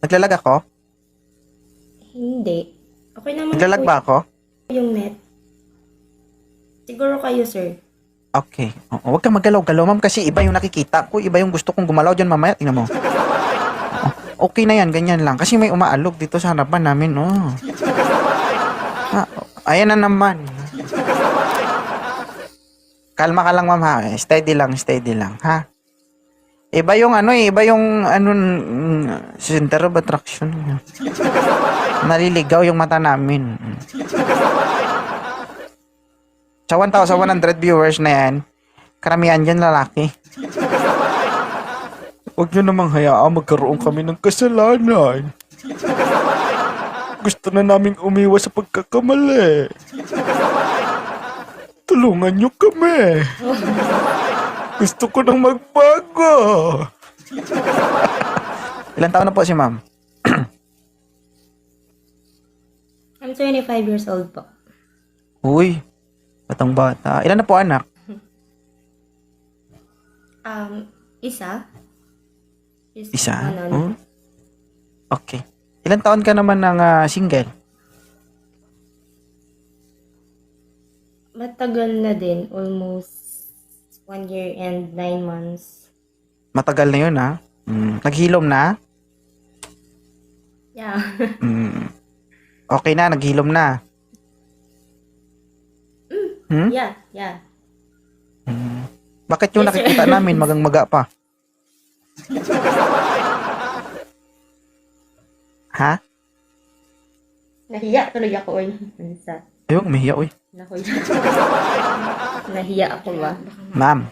Naglalag ako? Hindi. Okay naman Naglalag po ba ako? yung net. Siguro kayo, sir. Okay. Oo, huwag kang magalaw-galaw, ma'am, kasi iba yung nakikita ko, iba yung gusto kong gumalaw dyan mamaya. Tingnan mo. Okay na yan, ganyan lang. Kasi may umaalog dito sa harapan namin, oh. Ah, ayan na naman. Kalma ka lang, ma'am, ha. Steady lang, ha. Iba yung ano iba yung ano, center of attraction. Naliligaw yung mata namin. Sa 1,100 viewers na yan, karamihan dyan lalaki. Huwag nyo namang hayaan magkaroon kami ng kasalanan. Gusto na naming umiwas sa pagkakamali. Tulungan nyo kami. Gusto ko nang magbago. Ilan taon na po si ma'am? I'm 25 years old po. Uy, batang bata. Ilan na po anak? Isa. Isa? Ano. Hmm? Okay. Ilan taon ka naman ng single? Matagal na din. Almost 1 year and 9 months. Matagal na yun, ha? Naghilom na? Yeah. Okay na, naghilom na. Hmm? Yeah. Bakit yung Yes, sir. nakikita namin magang-maga pa? Ha? Nahiya tuloy ako. Ayun, mahiya, uy. Nahiya ako ba? Ma'am,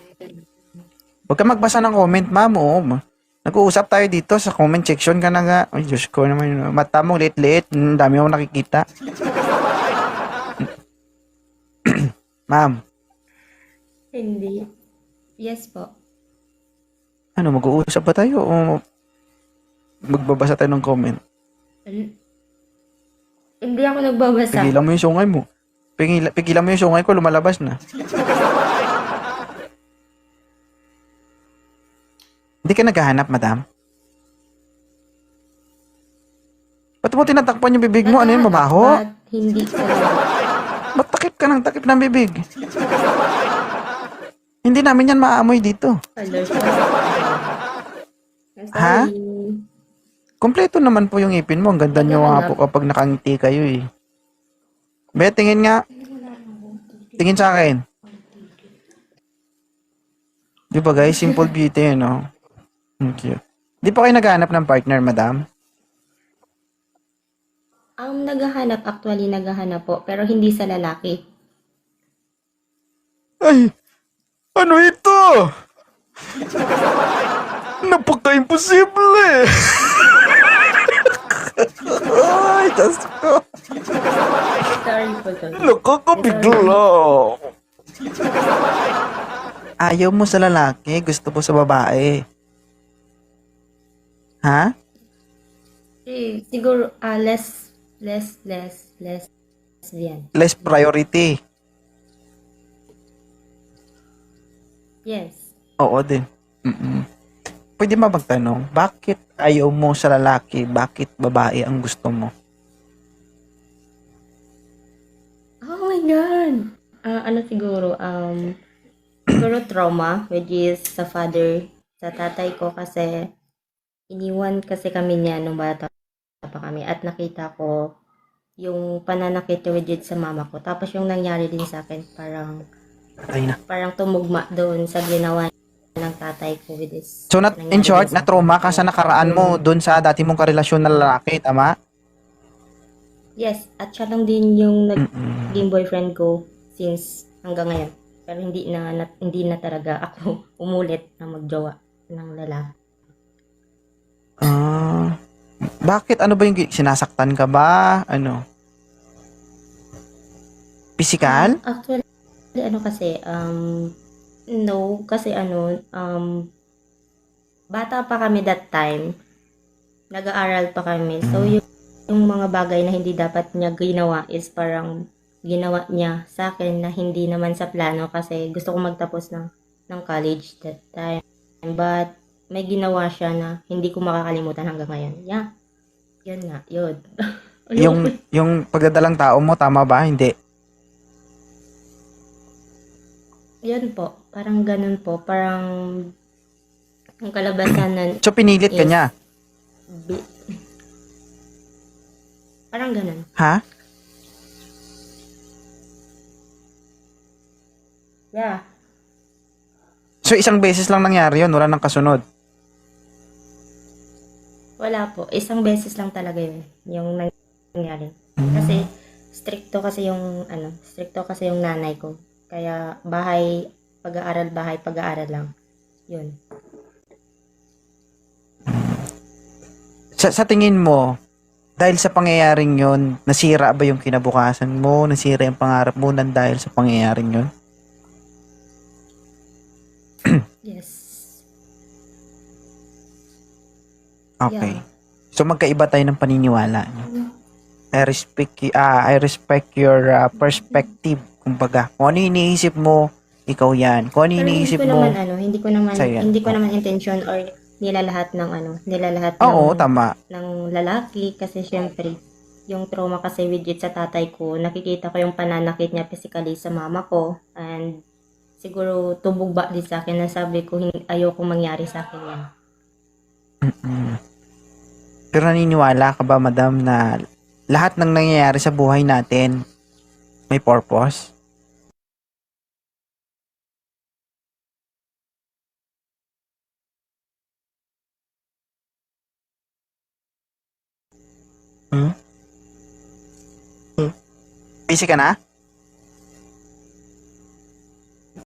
huwag ka magbasa ng comment, ma'am. Oo, nag-uusap tayo dito sa comment section ka na nga. Ay, Diyos ko naman. Mata mo, liit-liit. Dami akong nakikita. Ma'am, Hindi. Yes po. ano, mag-uusap ba tayo o magbabasa tayo ng comment? Hindi ako nagbabasa. Pigilan mo yung sungay mo. Pigilan mo yung sungay ko, lumalabas na. Hindi ka naghahanap, madam? Ba't mo tinatakpan yung bibig mo? Ano yun, mabaho? But hindi talaga. Ba't takip ng bibig? Hindi namin yan maamoy dito. Color siya. I'm Ha? sorry. Kompleto naman po yung ipin mo. Ang ganda nyo nga po kapag nakangiti kayo eh. Be, tingin nga. Tingin sa akin. Di ba guys? Simple beauty yun, no? Thank you. Di pa kayo naghahanap ng partner, madam? Naghahanap po, pero hindi sa lalaki. Ay! Ano ito? Napaka-imposible! Ay, Diyos ko. Sorry po, sir. Nakakabigla. Ayaw mo sa lalaki, gusto mo sa babae. Ha? Siguro, less lesbian. Less priority. Yes. Oo din. Pwede ba magtanong, bakit ayaw mo sa lalaki, bakit babae ang gusto mo? Oh my God! Siguro trauma, which is sa tatay ko kasi iniwan kasi kami niya nung bata pa kami at nakita ko yung pananakit which is sa mama ko. Tapos yung nangyari din sa akin, Ay na. parang tumugma doon sa ginawa ng tatay ko with this. So, in short, nangyari din sa na-trauma ka akin. sa nakaraan mo dun sa dati mong karelasyon na lalaki, tama? Yes, at siya lang din yung naging boyfriend ko since hanggang ngayon. Pero hindi na talaga ako umulit na magjowa ng lalaki. Bakit? Ano ba yung sinasaktan ka ba? Ano? Physical? Actually, no, kasi bata pa kami that time, nag-aaral pa kami. So, yung mga bagay na hindi dapat niya ginawa is parang ginawa niya sa akin na hindi naman sa plano kasi gusto ko magtapos ng college that time. But, may ginawa siya na hindi ko makakalimutan hanggang ngayon. Yeah. Yan nga, yun. Yung pagdadalang tao mo, tama ba? Hindi. Yan po, parang ganun po. Parang ang kalabasan nun So, pinilit ka is niya. bi- parang ganun. Ha? Yeah. So, isang beses lang nangyari yun, wala nang kasunod. Wala po. Isang beses lang talaga yun. Yung nangyari. Kasi stricto kasi yung nanay ko. Kaya bahay, pag-aaral lang. Yun. Sa tingin mo, dahil sa pangyayaring yun, nasira ba yung kinabukasan mo? Nasira yung pangarap mo nang dahil sa pangyayaring yun? Yes. Okay. Yeah. So, magkaiba tayo ng paniniwala. No? I respect your perspective. Kumbaga, kung ano yung iniisip mo, ikaw yan. Kung ano yung Pero iniisip mo, sa'yo yan. hindi ko Oh. naman intention or nila lahat Oo, ng tama. lalaki kasi syempre yung trauma kasi with it sa tatay ko, nakikita ko yung pananakit niya physically sa mama ko and siguro tubog ba din sa akin na sabi ko ayoko mangyari sa akin yan. Mm. Pero naniniwala ka ba, madam, na lahat ng nangyayari sa buhay natin may purpose? Hmm? Busy ka na?